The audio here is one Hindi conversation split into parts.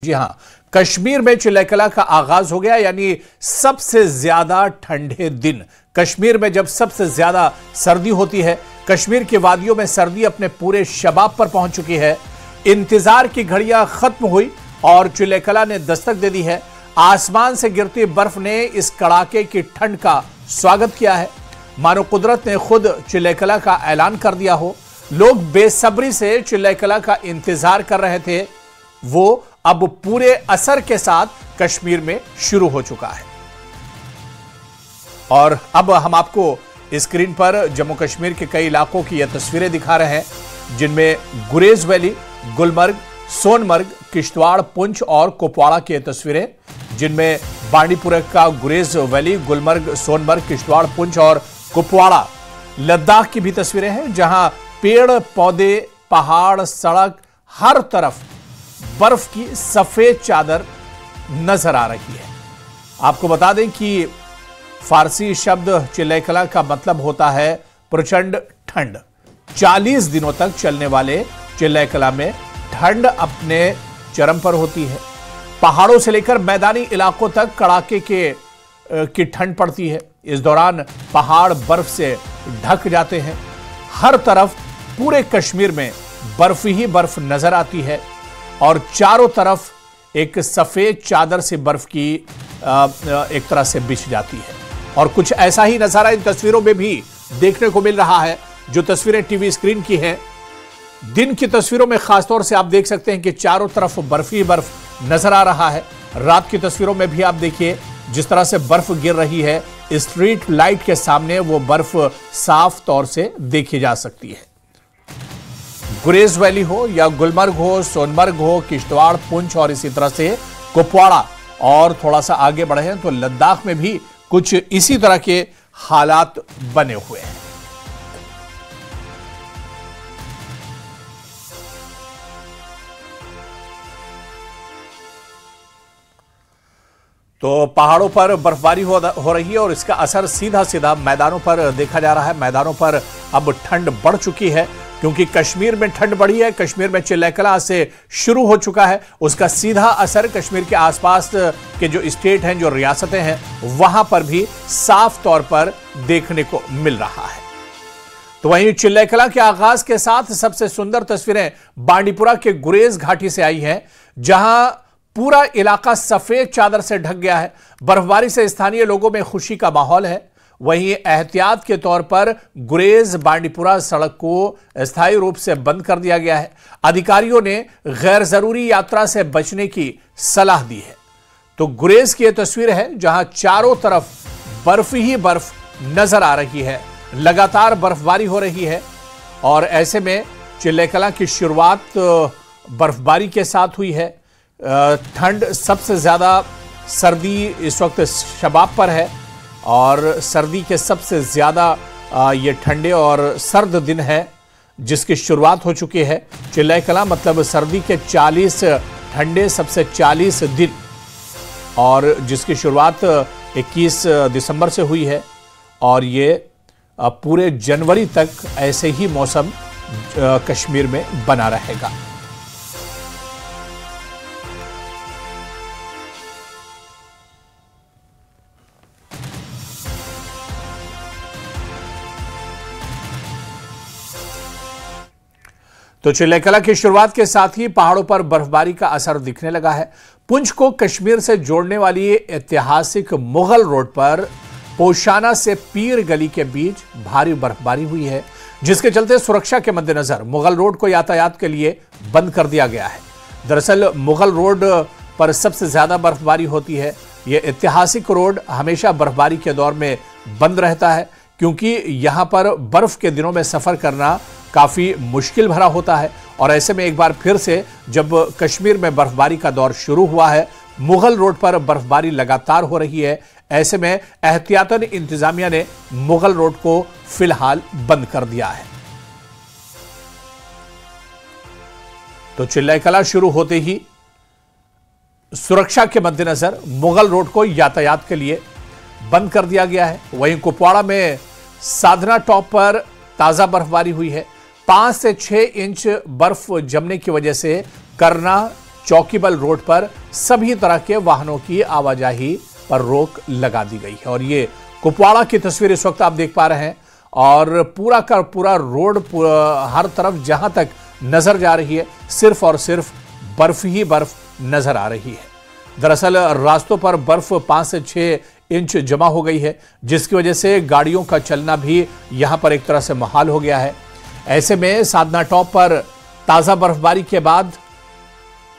जी हां, कश्मीर में चिल्लाकला का आगाज हो गया, यानी सबसे ज्यादा ठंडे दिन। कश्मीर में जब सबसे ज्यादा सर्दी होती है, कश्मीर की वादियों में सर्दी अपने पूरे शबाब पर पहुंच चुकी है। इंतजार की घड़ियां खत्म हुई और चिल्लाकला ने दस्तक दे दी है। आसमान से गिरती बर्फ ने इस कड़ाके की ठंड का स्वागत किया है, मानो कुदरत ने खुद चिल्लाकला का ऐलान कर दिया हो। लोग बेसब्री से चिल्लाकला का इंतजार कर रहे थे, वो अब पूरे असर के साथ कश्मीर में शुरू हो चुका है। और अब हम आपको स्क्रीन पर जम्मू कश्मीर के कई इलाकों की यह तस्वीरें दिखा रहे हैं, जिनमें गुरेज वैली, गुलमर्ग, सोनमर्ग, किश्तवाड़, पुंछ और कुपवाड़ा की तस्वीरें, जिनमें बांडीपुरा का गुरेज वैली, गुलमर्ग, सोनमर्ग, किश्तवाड़, पुंछ और कुपवाड़ा। लद्दाख की भी तस्वीरें हैं, जहां पेड़ पौधे, पहाड़, सड़क, हर तरफ बर्फ की सफेद चादर नजर आ रही है। आपको बता दें कि फारसी शब्द चिल्लाकला का मतलब होता है प्रचंड ठंड। 40 दिनों तक चलने वाले चिल्लाकला में ठंड अपने चरम पर होती है। पहाड़ों से लेकर मैदानी इलाकों तक कड़ाके की ठंड पड़ती है। इस दौरान पहाड़ बर्फ से ढक जाते हैं। हर तरफ पूरे कश्मीर में बर्फ ही बर्फ नजर आती है और चारों तरफ एक सफेद चादर से बर्फ की एक तरह से बिछ जाती है। और कुछ ऐसा ही नजारा इन तस्वीरों में भी देखने को मिल रहा है, जो तस्वीरें टीवी स्क्रीन की हैं। दिन की तस्वीरों में खासतौर से आप देख सकते हैं कि चारों तरफ बर्फ ही बर्फ नजर आ रहा है। रात की तस्वीरों में भी आप देखिए जिस तरह से बर्फ गिर रही है, स्ट्रीट लाइट के सामने वो बर्फ साफ तौर से देखी जा सकती है। गुरेज वैली हो या गुलमर्ग हो, सोनमर्ग हो, किश्तवाड़, पुंछ और इसी तरह से कुपवाड़ा, और थोड़ा सा आगे बढ़े हैं तो लद्दाख में भी कुछ इसी तरह के हालात बने हुए हैं। तो पहाड़ों पर बर्फबारी हो रही है और इसका असर सीधा सीधा मैदानों पर देखा जा रहा है। मैदानों पर अब ठंड बढ़ चुकी है, क्योंकि कश्मीर में ठंड बढ़ी है। कश्मीर में चिल्लाकला से शुरू हो चुका है, उसका सीधा असर कश्मीर के आसपास के जो स्टेट हैं, जो रियासतें हैं, वहां पर भी साफ तौर पर देखने को मिल रहा है। तो वहीं चिल्लाकला के आगाज के साथ सबसे सुंदर तस्वीरें बांडीपुरा के गुरेज घाटी से आई हैं, जहां पूरा इलाका सफेद चादर से ढक गया है। बर्फबारी से स्थानीय लोगों में खुशी का माहौल है। वहीं एहतियात के तौर पर गुरेज बांडीपुरा सड़क को स्थायी रूप से बंद कर दिया गया है। अधिकारियों ने गैर जरूरी यात्रा से बचने की सलाह दी है। तो गुरेज की यह तस्वीर है, जहां चारों तरफ बर्फ ही बर्फ नजर आ रही है। लगातार बर्फबारी हो रही है और ऐसे में चिल्लाकला की शुरुआत बर्फबारी के साथ हुई है। ठंड सबसे ज्यादा सर्दी इस वक्त शबाब पर है और सर्दी के सबसे ज्यादा ये ठंडे और सर्द दिन है, जिसकी शुरुआत हो चुकी है। चिल्लाकला मतलब सर्दी के 40 ठंडे सबसे 40 दिन, और जिसकी शुरुआत 21 दिसंबर से हुई है और ये पूरे जनवरी तक ऐसे ही मौसम कश्मीर में बना रहेगा। तो चिल्लाकला की शुरुआत के साथ ही पहाड़ों पर बर्फबारी का असर दिखने लगा है। पुंछ को कश्मीर से जोड़ने वाली ऐतिहासिक मुगल रोड पर पोशाना से पीर गली के बीच भारी बर्फबारी हुई है, जिसके चलते सुरक्षा के मद्देनजर मुगल रोड को यातायात के लिए बंद कर दिया गया है। दरअसल मुगल रोड पर सबसे ज्यादा बर्फबारी होती है। यह ऐतिहासिक रोड हमेशा बर्फबारी के दौर में बंद रहता है, क्योंकि यहां पर बर्फ के दिनों में सफर करना काफी मुश्किल भरा होता है। और ऐसे में एक बार फिर से जब कश्मीर में बर्फबारी का दौर शुरू हुआ है, मुगल रोड पर बर्फबारी लगातार हो रही है, ऐसे में एहतियातन इंतजामिया ने मुगल रोड को फिलहाल बंद कर दिया है। तो चिल्लाकला शुरू होते ही सुरक्षा के मद्देनजर मुगल रोड को यातायात के लिए बंद कर दिया गया है। वहीं कुपवाड़ा में साधना टॉप पर ताजा बर्फबारी हुई है। 5 से 6 इंच बर्फ जमने की वजह से करना, चौकीबल रोड पर सभी तरह के वाहनों की आवाजाही पर रोक लगा दी गई है। और ये कुपवाड़ा की तस्वीर इस वक्त आप देख पा रहे हैं और पूरा का पूरा रोड हर तरफ जहां तक नजर जा रही है सिर्फ और सिर्फ बर्फ ही बर्फ नजर आ रही है। दरअसल रास्तों पर बर्फ 5 से 6 इंच जमा हो गई है, जिसकी वजह से गाड़ियों का चलना भी यहां पर एक तरह से मुहाल हो गया है। ऐसे में साधना टॉप पर ताजा बर्फबारी के बाद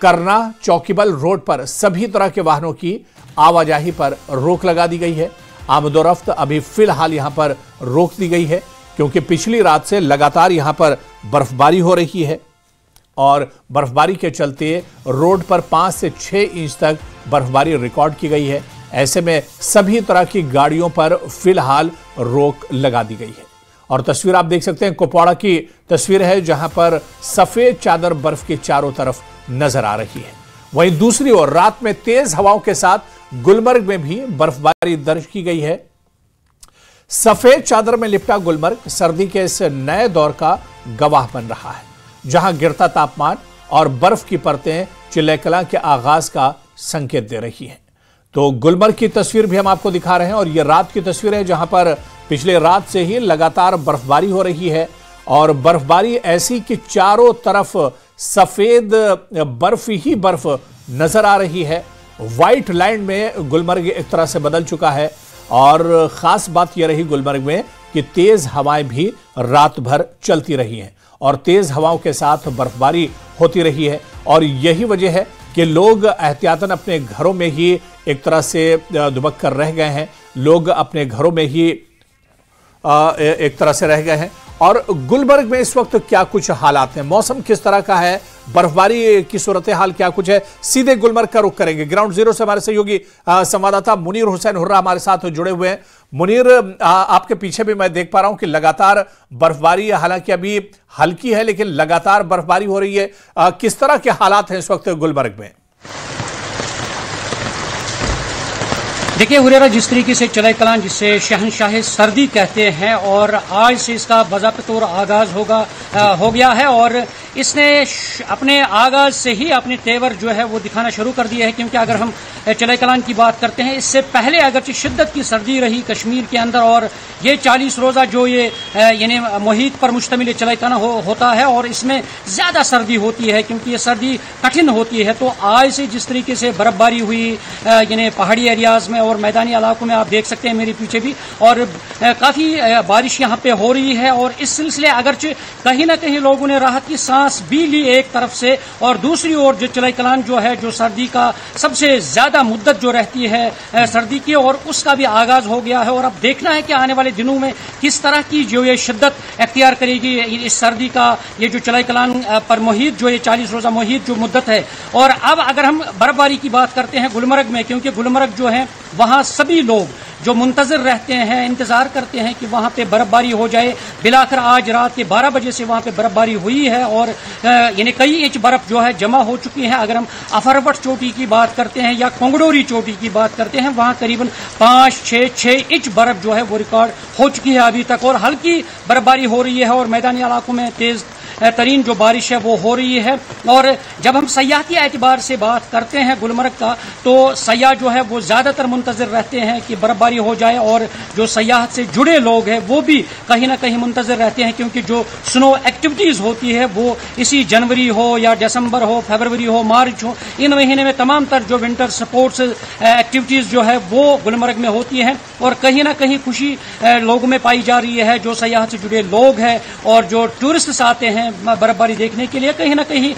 करना चौकीबल रोड पर सभी तरह के वाहनों की आवाजाही पर रोक लगा दी गई है। आमदोरफ्त अभी फिलहाल यहां पर रोक दी गई है, क्योंकि पिछली रात से लगातार यहां पर बर्फबारी हो रही है और बर्फबारी के चलते रोड पर 5 से 6 इंच तक बर्फबारी रिकॉर्ड की गई है। ऐसे में सभी तरह की गाड़ियों पर फिलहाल रोक लगा दी गई है। और तस्वीर आप देख सकते हैं, कुपवाड़ा की तस्वीर है जहां पर सफेद चादर बर्फ के चारों तरफ नजर आ रही है। वहीं दूसरी ओर रात में तेज हवाओं के साथ गुलमर्ग में भी बर्फबारी दर्ज की गई है। सफेद चादर में लिपटा गुलमर्ग सर्दी के इस नए दौर का गवाह बन रहा है, जहां गिरता तापमान और बर्फ की परतें चिल्लेकलां के आगाज का संकेत दे रही हैं। तो गुलमर्ग की तस्वीर भी हम आपको दिखा रहे हैं और यह रात की तस्वीर है, जहां पर पिछले रात से ही लगातार बर्फबारी हो रही है और बर्फबारी ऐसी कि चारों तरफ सफेद बर्फ ही बर्फ नजर आ रही है। व्हाइट लाइन में गुलमर्ग एक तरह से बदल चुका है और खास बात यह रही गुलमर्ग में कि तेज हवाएं भी रात भर चलती रही हैं और तेज हवाओं के साथ बर्फबारी होती रही है। और यही वजह है कि लोग एहतियातन अपने घरों में ही एक तरह से दुबक कर रह गए हैं। लोग अपने घरों में ही एक तरह से रह गए हैं। और गुलमर्ग में इस वक्त क्या कुछ हालात हैं, मौसम किस तरह का है, बर्फबारी की सूरत हाल क्या कुछ है, सीधे गुलमर्ग का रुख करेंगे। ग्राउंड जीरो से हमारे सहयोगी संवाददाता मुनीर हुसैन हुर्रा हमारे साथ जुड़े हुए हैं। मुनीर, आपके पीछे भी मैं देख पा रहा हूं कि लगातार बर्फबारी, हालांकि अभी हल्की है लेकिन लगातार बर्फबारी हो रही है। किस तरह के हालात हैं इस वक्त गुलमर्ग में? देखिए हुरेरा, जिस तरीके से चिल्लेकलां, जिसे शहनशाह सर्दी कहते हैं, और आज से इसका बाज़ाब्ता तौर आगाज हो गया है और इसने अपने आगाज से ही अपने तेवर जो है वो दिखाना शुरू कर दिया है। क्योंकि अगर हम चिल्लेकलां की बात करते हैं, इससे पहले अगरचे शिद्दत की सर्दी रही कश्मीर के अंदर और ये 40 रोजा जो ये यानी मुहीत पर मुश्तमिल चिल्लेकलां होता है और इसमें ज्यादा सर्दी होती है क्योंकि ये सर्दी कठिन होती है। तो आज से जिस तरीके से बर्फबारी हुई यानी पहाड़ी एरियाज में और मैदानी इलाकों में, आप देख सकते हैं मेरे पीछे भी, और काफी बारिश यहाँ पे हो रही है। और इस सिलसिले अगरचे कहीं ना कहीं लोगों ने राहत की सांस भी ली एक तरफ से, और दूसरी ओर जो चिल्लेकलां जो है, जो सर्दी का सबसे ज्यादा मुद्दत जो रहती है सर्दी की, और उसका भी आगाज हो गया है। और अब देखना है कि आने वाले दिनों में किस तरह की जो ये शिद्दत अख्तियार करेगी इस सर्दी का, ये जो चिल्लेकलां पर मुहीत जो ये 40 रोजा मुहीत जो मुद्दत है। और अब अगर हम बर्फबारी की बात करते हैं गुलमर्ग में, क्योंकि गुलमर्ग जो है वहां सभी लोग जो मुंतजर रहते हैं, इंतजार करते हैं कि वहां पे बर्फबारी हो जाए। बिलाखिर आज रात के 12 बजे से वहां पे बर्फबारी हुई है और यानी कई इंच बर्फ जो है जमा हो चुकी है। अगर हम अफरवट चोटी की बात करते हैं या कोंगडोरी चोटी की बात करते हैं, वहां करीबन 5-6 इंच बर्फ जो है वो रिकॉर्ड हो चुकी है अभी तक, और हल्की बर्फबारी हो रही है और मैदानी इलाकों में तेज तरीन जो बारिश है वो हो रही है। और जब हम सयाहती एतबार से बात करते हैं गुलमर्ग का, तो सयाह जो है वो ज्यादातर मुंतजर रहते हैं कि बर्फबारी हो जाए, और जो सयाहत से जुड़े लोग हैं वो भी कहीं ना कहीं मुंतजर रहते हैं, क्योंकि जो स्नो एक्टिविटीज होती है वो इसी जनवरी हो या दिसंबर हो, फरवरी हो, मार्च हो, इन महीने में तमाम तर जो विंटर स्पोर्ट्स एक्टिविटीज जो है वो गुलमर्ग में होती है। और कहीं ना कहीं खुशी लोगों में पाई जा रही है, जो सयाहत से जुड़े लोग हैं और जो टूरिस्ट आते हैं बर्फबारी देखने के लिए, कहीं ना कहीं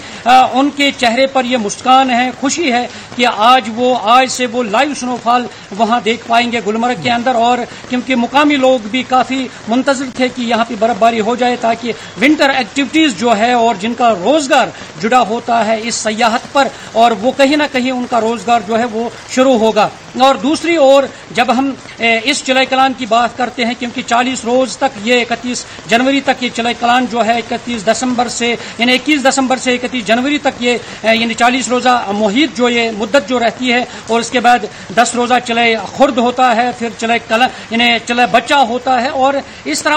उनके चेहरे पर यह मुस्कान है, खुशी है कि आज से वो लाइव स्नोफॉल वहां देख पाएंगे गुलमर्ग के अंदर। और क्योंकि मुकामी लोग भी काफी मुंतजिर थे कि यहाँ पे बर्फबारी हो जाए, ताकि विंटर एक्टिविटीज जो है और जिनका रोजगार जुड़ा होता है इस सयाहत पर, और वो कहीं ना कहीं उनका रोजगार जो है वो शुरू होगा। और दूसरी ओर जब हम इस चले कलान की बात करते हैं, क्योंकि 40 रोज तक ये 31 जनवरी तक ये चले कलान जो है 31 दिसंबर से यानी 21 दिसंबर से 31 जनवरी तक ये यानी 40 रोजा मुहित जो ये मुद्दत जो रहती है, और इसके बाद 10 रोजा चले खुर्द होता है, फिर चले कला यानी चले बच्चा होता है, और इस तरह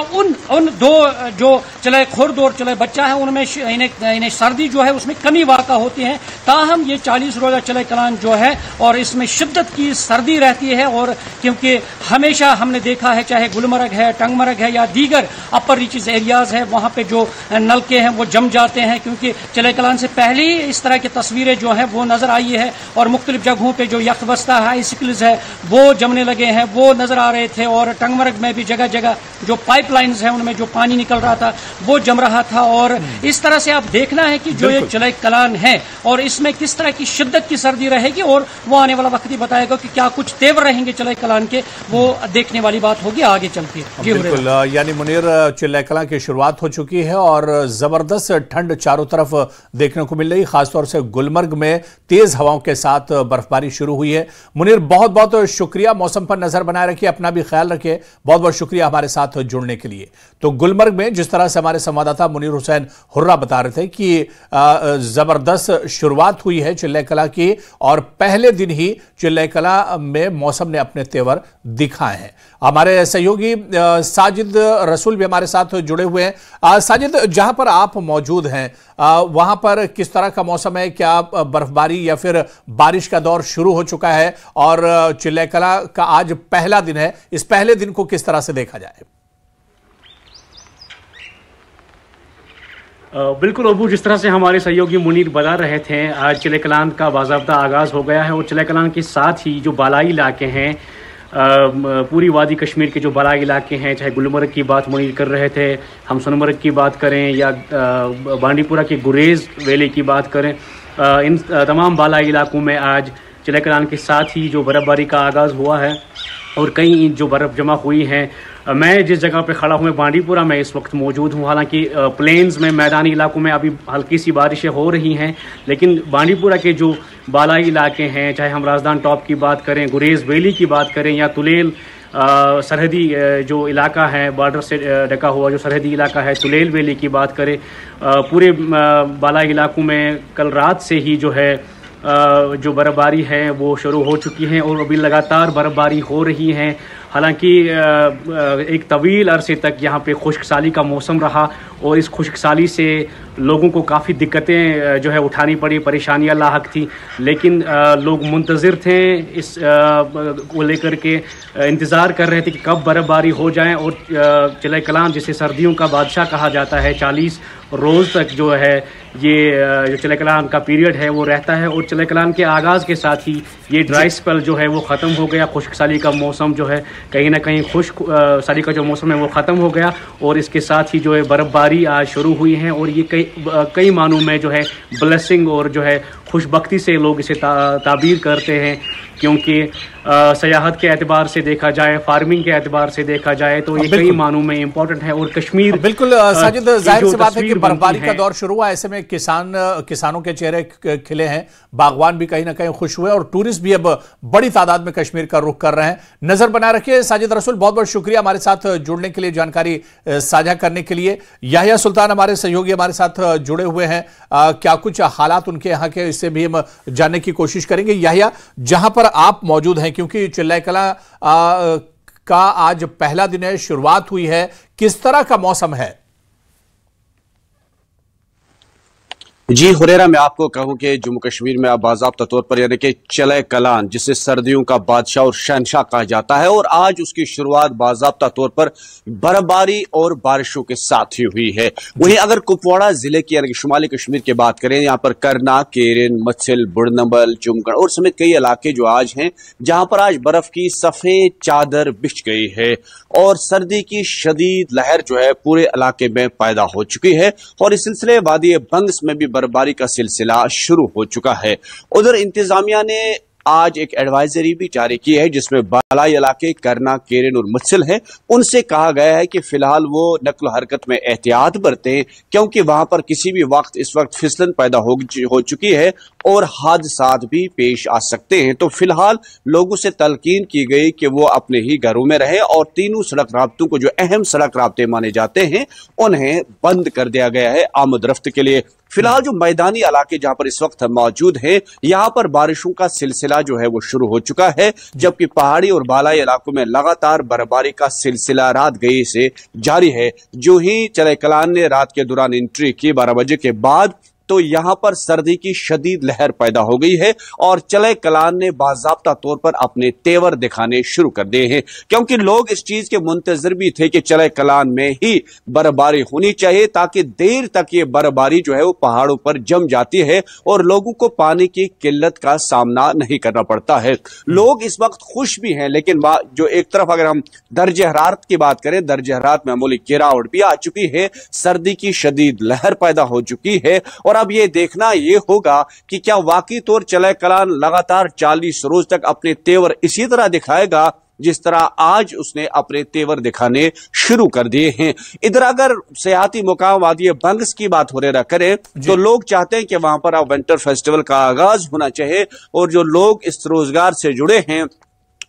उन दो जो चले खुर्द और चले बच्चा है उनमें इन्हें सर्दी जो है उसमें कमी वाक़ा होती है। ताहम ये 40 रोजा चले कलान जो है और इसमें शिद्दत की सर्दी रहती है, और क्योंकि हमेशा हमने देखा है चाहे गुलमर्ग है, टंगमर्ग है या दीगर अपर रीचेस एरियाज है, वहां पे जो नलके हैं वो जम जाते हैं, क्योंकि चले कलान से पहले ही इस तरह की तस्वीरें जो हैं वो नजर आई है, और मुख्तलिफ जगहों पे जो यखबस्ता है, आइसिकल्स है वो जमने लगे हैं, वो नजर आ रहे थे, और टंगमर्ग में भी जगह जगह जो पाइपलाइंस है उनमें जो पानी निकल रहा था वो जम रहा था। और इस तरह से आप देखना है कि जो ये चले कलान है और इसमें किस तरह की शिद्दत की सर्दी रहेगी, और वो आने वाला वक्त ही बताएगा कि क्या कुछ तेवर रहेंगे चले कलान के, वो देखने वाली बात होगी आगे चलती है। बिल्कुल, यानी मुनीर चिल्ला कलां की शुरुआत हो चुकी है और जबरदस्त ठंड चारों तरफ देखने को मिल रही, खासतौर से गुलमर्ग में तेज हवाओं के साथ बर्फबारी शुरू हुई है। मुनीर बहुत बहुत शुक्रिया, मौसम पर नजर बनाए रखिए, अपना भी ख्याल रखिए, बहुत बहुत शुक्रिया हमारे साथ जुड़ने के लिए। तो गुलमर्ग में जिस तरह से हमारे संवाददाता मुनीर हुसैन हुर्रा बता रहे थे कि जबरदस्त शुरुआत हुई है चिल्ला कलां की, और पहले दिन ही चिल्ला कलां में मौसम ने अपने तेवर दिखाए हैं। हमारे सहयोगी साजिद रसूल भी हमारे साथ जुड़े हुए हैं। साजिद, जहां पर आप मौजूद हैं वहां पर किस तरह का मौसम है? क्या बर्फबारी या फिर बारिश का दौर शुरू हो चुका है? और चिल्ला कलां का आज पहला दिन है, इस पहले दिन को किस तरह से देखा जाए? बिल्कुल अबू, जिस तरह से हमारे सहयोगी मुनीर बता रहे थे, आज चिल्ला कलां का बाज़ाब्ता आगाज़ हो गया है, और चिल्ला कलां के साथ ही जो बालाई इलाके हैं, पूरी वादी कश्मीर के जो बालाई इलाके हैं, चाहे गुलमर्ग की बात मुनीर कर रहे थे, हम सोनमर्ग की बात करें या बांडीपुरा के गुरेज वैली की बात करें, इन तमाम बालाई इलाकों में आज चिल्ला कलां के साथ ही जो बर्फ़बारी का आगाज़ हुआ है, और कई जो बर्फ़ जमा हुई है। मैं जिस जगह पे खड़ा हूँ, मैं बांडीपुरा में इस वक्त मौजूद हूँ। हालांकि प्लेन्स में, मैदानी इलाकों में अभी हल्की सी बारिशें हो रही हैं, लेकिन बांडीपुरा के जो बालाई इलाके हैं, चाहे हम राजदान टॉप की बात करें, गुरेज वैली की बात करें, या तुलेल सरहदी जो इलाका है, बॉर्डर से ढका हुआ जो सरहदी इलाका है, तुलेल वैली की बात करें, पूरे बालाई इलाकों में कल रात से ही जो है जो बर्फबारी है वो शुरू हो चुकी है, और अभी लगातार बर्फबारी हो रही है। हालांकि एक तवील अरसे तक यहाँ पे खुश्कसाली का मौसम रहा, और इस खुश्कसाली से लोगों को काफ़ी दिक्कतें जो है उठानी पड़ी, परेशानियाँ लाहक थी, लेकिन लोग मुंतज़िर थे, इस को लेकर के इंतज़ार कर रहे थे कि कब बर्फबारी हो जाए। और चिल्ला कलां जिसे सर्दियों का बादशाह कहा जाता है, 40 रोज़ तक जो है ये जो चिल्ला कलां का पीरियड है वो रहता है, और चिल्ला कलां के आगाज़ के साथ ही ये ड्राई स्पेल जो है वो ख़त्म हो गया। खुश्कसाली का मौसम जो है कहीं ना कहीं खुश्कसाली का जो मौसम है वो ख़त्म हो गया, और इसके साथ ही जो है बर्फबारी आज शुरू हुई है, और ये कई मानों में जो है ब्लेसिंग और जो है खुशबख्ती से लोग इसे ताबीर करते हैं, क्योंकि सयाहत के एतबार से देखा जाए, फार्मिंग के एतबार से देखा जाए तो ये कई मानों में इम्पोर्टेंट है। और कश्मीर बिल्कुल साजिद, जाहिर सी बात है कि बर्फबारी का दौर शुरू हुआ, ऐसे में किसानों के चेहरे खिले हैं, बागवान भी कहीं ना कहीं खुश हुए, और टूरिस्ट भी अब बड़ी तादाद में कश्मीर का रुख कर रहे हैं। नजर बनाए रखिए। साजिद रसूल, बहुत बहुत शुक्रिया हमारे साथ जुड़ने के लिए, जानकारी साझा करने के लिए। याहिया सुल्तान हमारे सहयोगी हमारे साथ जुड़े हुए हैं, क्या कुछ हालात उनके यहाँ के, इससे भी हम जानने की कोशिश करेंगे। याहिया, जहां पर आप मौजूद हैं, क्योंकि चिल्ला कलां का आज पहला दिन है, शुरुआत हुई है, किस तरह का मौसम है? जी हुरैरा, मैं आपको कहूं कि जम्मू कश्मीर में अब बाज़ाब्ता तौर पर यानी कि चिल्ला कलां जिसे सर्दियों का बादशाह और शहनशाह कहा जाता है, और आज उसकी शुरुआत बाज़ाब्ता तौर पर बर्फबारी और बारिशों के साथ ही हुई है। वहीं अगर कुपवाड़ा जिले की यानी कि शुमाली कश्मीर की बात करें, यहाँ पर करना, केरन, मत्सिल, बुढ़नबल, जुमगढ़ और समेत कई इलाके जो आज हैं जहां पर आज बर्फ की सफेद चादर बिछ गई है, और सर्दी की शदीद लहर जो है पूरे इलाके में पैदा हो चुकी है, और इस सिलसिले वादी बंग्स में भी बर्फबारी का सिलसिला शुरू हो चुका है। उधर इंतजामिया ने आज एक एडवाइजरी भी जारी की है जिसमें बालाई इलाके करना, केरन और मुत्सिल हैं, उनसे कहा गया है कि फिलहाल वो नक्ल हरकत में एहतियात बरतें, क्योंकि वहां पर किसी भी वक्त इस वक्त फिसलन पैदा हो चुकी है और हादसात भी पेश आ सकते हैं। तो फिलहाल लोगों से तलकीन की गई कि वो अपने ही घरों में रहे और तीनों सड़क राब्तों को, जो अहम सड़क राब्ते माने जाते हैं, उन्हें बंद कर दिया गया है आमद रफ्त के लिए। फिलहाल जो मैदानी इलाके जहां पर इस वक्त हम मौजूद हैं, यहां पर बारिशों का सिलसिला जो है वो शुरू हो चुका है, जबकि पहाड़ी और बालाई इलाकों में लगातार बर्फबारी का सिलसिला रात गई से जारी है। जो ही चले कलान ने रात के दौरान एंट्री की 12 बजे के बाद, तो यहां पर सर्दी की शदीद लहर पैदा हो गई है और चले कलान ने बाज़ाब्ता तौर पर अपने तेवर दिखाने शुरू कर दिए हैं, क्योंकि लोग इस चीज के मुंतजर भी थे कि चले कलान में ही बर्फबारी होनी चाहिए, ताकि देर तक ये बर्फबारी जो है वो पहाड़ों पर जम जाती है और लोगों को पानी की किल्लत का सामना नहीं करना पड़ता है। लोग इस वक्त खुश भी हैं, लेकिन जो एक तरफ अगर हम दर्ज हरारत की बात करें, दर्ज हरारत में मामूली गिरावट भी आ चुकी है, सर्दी की शदीद लहर पैदा हो चुकी है और अब ये देखना ये होगा कि क्या वाकई तौर चले कलान लगातार 40 रोज तक अपने तेवर इसी तरह दिखाएगा जिस तरह आज उसने अपने तेवर दिखाने शुरू कर दिए हैं। इधर अगर सियाती मुकाम वादी बंग्स की बात हो रहा करें तो लोग चाहते हैं कि वहां पर अब विंटर फेस्टिवल का आगाज होना चाहिए और जो लोग इस रोजगार से जुड़े हैं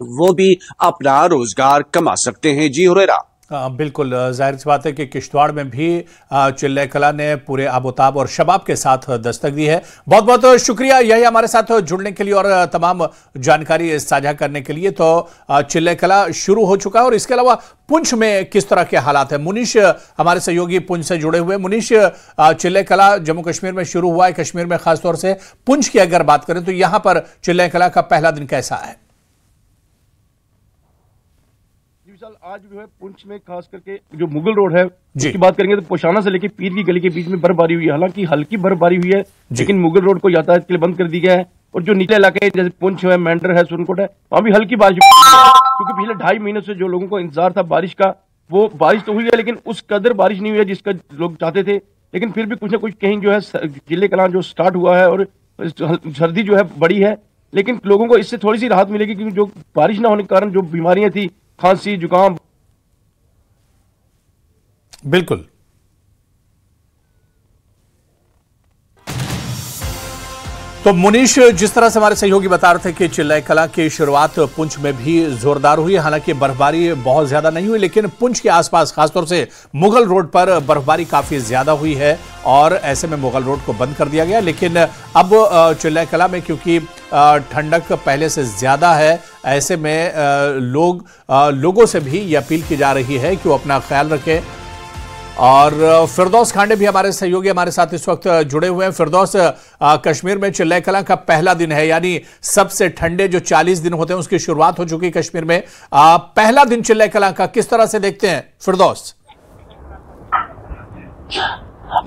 वो भी अपना रोजगार कमा सकते हैं। जी हुरैरा। बिल्कुल, जाहिर सी बात है कि किश्तवाड़ में भी चिल्ले कला ने पूरे आबोताब और शबाब के साथ दस्तक दी है। बहुत बहुत शुक्रिया यही हमारे साथ जुड़ने के लिए और तमाम जानकारी साझा करने के लिए। तो चिल्ले कला शुरू हो चुका है और इसके अलावा पुंछ में किस तरह के हालात है, मुनीश हमारे सहयोगी पुंछ से जुड़े हुए। मुनीश, चिल्ले कला जम्मू कश्मीर में शुरू हुआ है, कश्मीर में खासतौर से पुंछ की अगर बात करें तो यहां पर चिल्ले कला का पहला दिन कैसा है? आज जो है पुंछ में खास करके जो मुगल रोड है उसकी बात करेंगे तो पोशाना से लेकर पीर की गली के बीच में बर्फबारी हुई है। हालांकि हल्की बर्फबारी हुई है, लेकिन मुगल रोड को यातायात के लिए बंद कर दिया गया है और जो निचले इलाके जैसे पुंछ है, मेंढर है, सुरनकोट है, वहां भी हल्की बारिश हुई है, क्योंकि पिछले 2.5 महीनों से जो लोगों को इंतजार था बारिश का, वो बारिश तो हुई है लेकिन उस कदर बारिश नहीं हुई है जिसका लोग चाहते थे। लेकिन फिर भी कुछ ना कुछ कहीं जो है जिले कलां जो स्टार्ट हुआ है और सर्दी जो है बड़ी है, लेकिन लोगों को इससे थोड़ी सी राहत मिलेगी, क्योंकि जो बारिश ना होने के कारण जो बीमारियां थी, खांसी, जुकाम। बिल्कुल, तो मुनीश, जिस तरह से हमारे सहयोगी बता रहे थे कि चिल्लाई कला की शुरुआत पुंछ में भी जोरदार हुई, हालांकि बर्फबारी बहुत ज्यादा नहीं हुई, लेकिन पुंछ के आसपास खासतौर से मुगल रोड पर बर्फबारी काफी ज्यादा हुई है और ऐसे में मुगल रोड को बंद कर दिया गया। लेकिन अब चिल्लाई कला में क्योंकि ठंडक पहले से ज्यादा है, ऐसे में लोगों से भी ये अपील की जा रही है कि वो अपना ख्याल रखें। और फिरदौस खांडे भी हमारे सहयोगी हमारे साथ इस वक्त जुड़े हुए हैं। फिरदौस, कश्मीर में चिल्लाई कलां का पहला दिन है, यानी सबसे ठंडे जो 40 दिन होते हैं उसकी शुरुआत हो चुकी है कश्मीर में। पहला दिन चिल्लाई कलां का किस तरह से देखते हैं फिरदौस?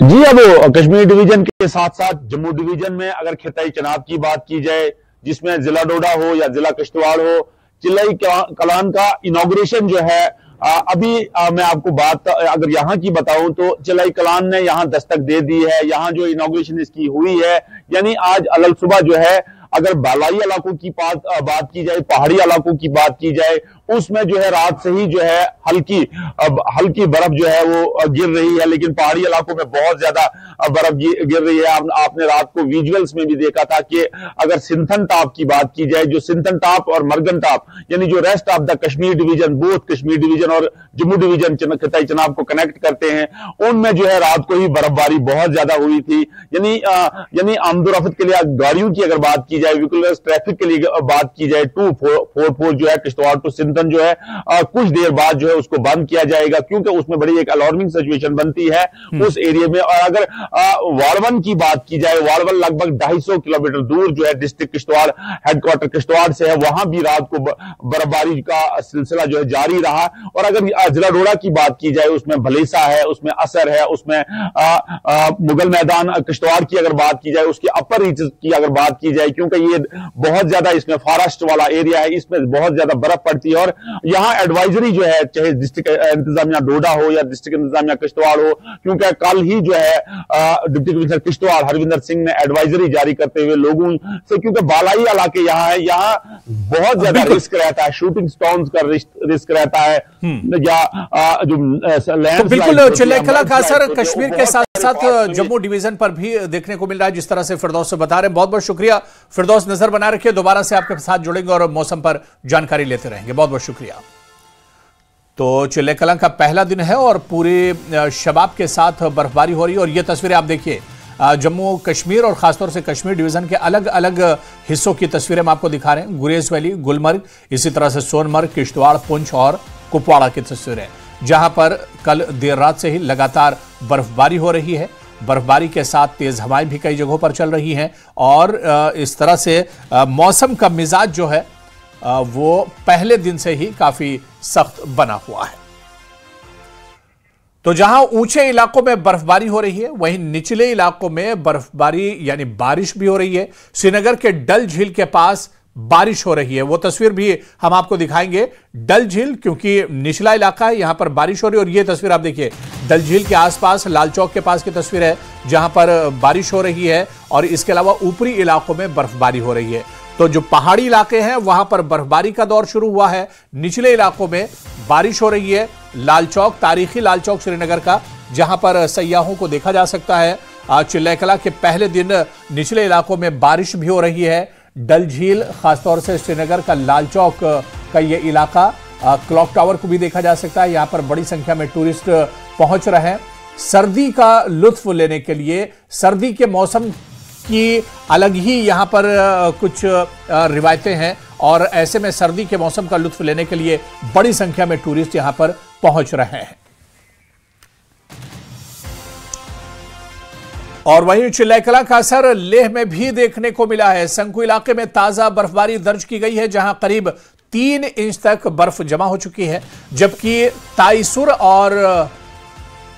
जी, अब कश्मीर डिवीजन के साथ साथ जम्मू डिवीजन में अगर खिताई चुनाव की बात की जाए, जिसमें जिला डोडा हो या जिला किश्तवाड़ हो, चिल्लाई कलां का इनॉग्रेशन जो है अभी मैं आपको बात अगर यहाँ की बताऊं तो चिल्लाई कलां ने यहाँ दस्तक दे दी है। यहाँ जो इनॉग्रेशन इसकी हुई है, यानी आज अलग सुबह जो है, अगर बालाई इलाकों की बात की जाए, पहाड़ी इलाकों की बात की जाए, उसमें जो है रात से ही जो है हल्की बर्फ जो है वो गिर रही है, लेकिन पहाड़ी इलाकों में बहुत ज्यादा बर्फ गिर रही है। आपने रात को विजुअल्स में भी देखा था कि अगर सिंथन टॉप की बात की जाए, जो सिंथन टॉप और मर्गन टॉप यानी जो rest of the Kashmir division, both Kashmir division और जम्मू डिवीजन खिताई चुनाव को कनेक्ट करते हैं, उनमें जो है रात को ही बर्फबारी बहुत ज्यादा हुई थी। यानी आमदोरफ्त के लिए गाड़ियों की अगर बात की जाए, व्हीकल्स ट्रैफिक के लिए बात की जाए, 244 जो है किश्तवाड़ टू सिंथन जो है कुछ देर बाद जो है उसको बंद किया जाएगा, क्योंकि उसमें बड़ी एक अलार्मिंग सिचुएशन बनती है उस एरिया में। और अगर वाड़वन की बात की जाए, वाड़वन लगभग 250 किलोमीटर दूर जो है डिस्ट्रिक्ट किश्तवाड़ हेडक्वार्टर किश्तवाड़ से है, वहां भी रात को बर्फबारी का सिलसिला जो है जारी रहा। और अगर जिला डोडा की बात की जाए, उसमें भलेसा है, उसमें असर है, उसमें मुगल मैदान किश्तवाड़ की अगर बात की जाए, उसकी अपर रीचेस की अगर बात की जाए, क्योंकि ये बहुत ज्यादा इसमें फॉरेस्ट वाला एरिया है, इसमें बहुत ज्यादा बर्फ पड़ती है और पर यहाँ एडवाइजरी जो है, चाहे डिस्ट्रिक्ट इंतजामिया डोडा हो या डिस्ट्रिक्ट इंतजामिया किश्तवाड़ हो, क्योंकि कल ही जो है डिप्टी कमिश्नर किश्तवाड़ हरविंदर सिंह ने एडवाइजरी जारी करते हुए लोगों से, क्योंकि बालाई इलाके यहाँ है, यहाँ बहुत ज्यादा रिस्क रहता है, शूटिंग स्टोन्स का रिस्क रहता है, या जो तो बिल्कुल चिल्लाकला का असर कश्मीर के साथ साथ जम्मू डिवीजन पर भी देखने को मिल रहा है, जिस तरह से फिरदौस से बता रहे हैं। बहुत बहुत शुक्रिया फिरदौस, नजर बना रखिए, दोबारा से आपके साथ जुड़ेंगे और मौसम पर जानकारी लेते रहेंगे। बहुत बहुत शुक्रिया। तो चिल्लाकला का पहला दिन है और पूरे शबाब के साथ बर्फबारी हो रही है और ये तस्वीरें आप देखिए, जम्मू कश्मीर और खासतौर से कश्मीर डिवीजन के अलग अलग हिस्सों की तस्वीरें हम आपको दिखा रहे हैं। गुरेज वैली, गुलमर्ग, इसी तरह से सोनमर्ग, किश्तवाड़, पुंछ और कुपवाड़ा की तस्वीरें, जहां पर कल देर रात से ही लगातार बर्फबारी हो रही है। बर्फबारी के साथ तेज हवाएं भी कई जगहों पर चल रही हैं और इस तरह से मौसम का मिजाज जो है वो पहले दिन से ही काफी सख्त बना हुआ है। तो जहां ऊंचे इलाकों में बर्फबारी हो रही है, वहीं निचले इलाकों में बर्फबारी यानी बारिश भी हो रही है। श्रीनगर के डल झील के पास बारिश हो रही है, वो तस्वीर भी हम आपको दिखाएंगे। डल झील क्योंकि निचला इलाका है, यहां पर बारिश हो रही है और ये तस्वीर आप देखिए, डल झील के आसपास लाल चौक के पास की तस्वीर है जहां पर बारिश हो रही है और इसके अलावा ऊपरी इलाकों में बर्फबारी हो रही है। तो जो पहाड़ी इलाके हैं वहां पर बर्फबारी का दौर शुरू हुआ है, निचले इलाकों में बारिश हो रही है। लाल चौक, तारीखी लाल चौक श्रीनगर का, जहां पर सयाहों को देखा जा सकता है। चिल्लाकला के पहले दिन निचले इलाकों में बारिश भी हो रही है। डल झील, खासतौर से श्रीनगर का लाल चौक का ये इलाका, क्लॉक टावर को भी देखा जा सकता है। यहां पर बड़ी संख्या में टूरिस्ट पहुंच रहे हैं सर्दी का लुत्फ लेने के लिए। सर्दी के मौसम की अलग ही यहां पर कुछ रिवायतें हैं और ऐसे में सर्दी के मौसम का लुत्फ लेने के लिए बड़ी संख्या में टूरिस्ट यहां पर पहुंच रहे हैं। और वहीं चिल्लाकला का असर लेह में भी देखने को मिला है। संकू इलाके में ताजा बर्फबारी दर्ज की गई है, जहां करीब 3 इंच तक बर्फ जमा हो चुकी है, जबकि ताइसुर और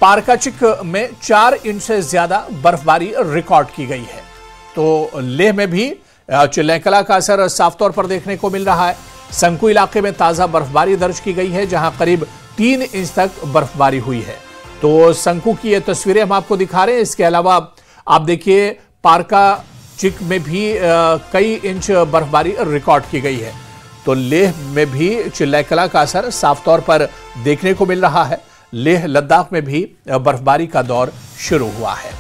पारकाचिक में 4 इंच से ज्यादा बर्फबारी रिकॉर्ड की गई है। तो लेह में भी चिल्लाकला का असर साफ तौर पर देखने को मिल रहा है। संकू इलाके में ताजा बर्फबारी दर्ज की गई है, जहां करीब 3 इंच तक बर्फबारी हुई है। तो संकू की ये तस्वीरें हम आपको दिखा रहे हैं। इसके अलावा आप देखिए, पारकाचिक में भी कई इंच बर्फबारी रिकॉर्ड की गई है। तो लेह में भी चिल्लाकला का असर साफ तौर पर देखने को मिल रहा है। लेह लद्दाख में भी बर्फबारी का दौर शुरू हुआ है।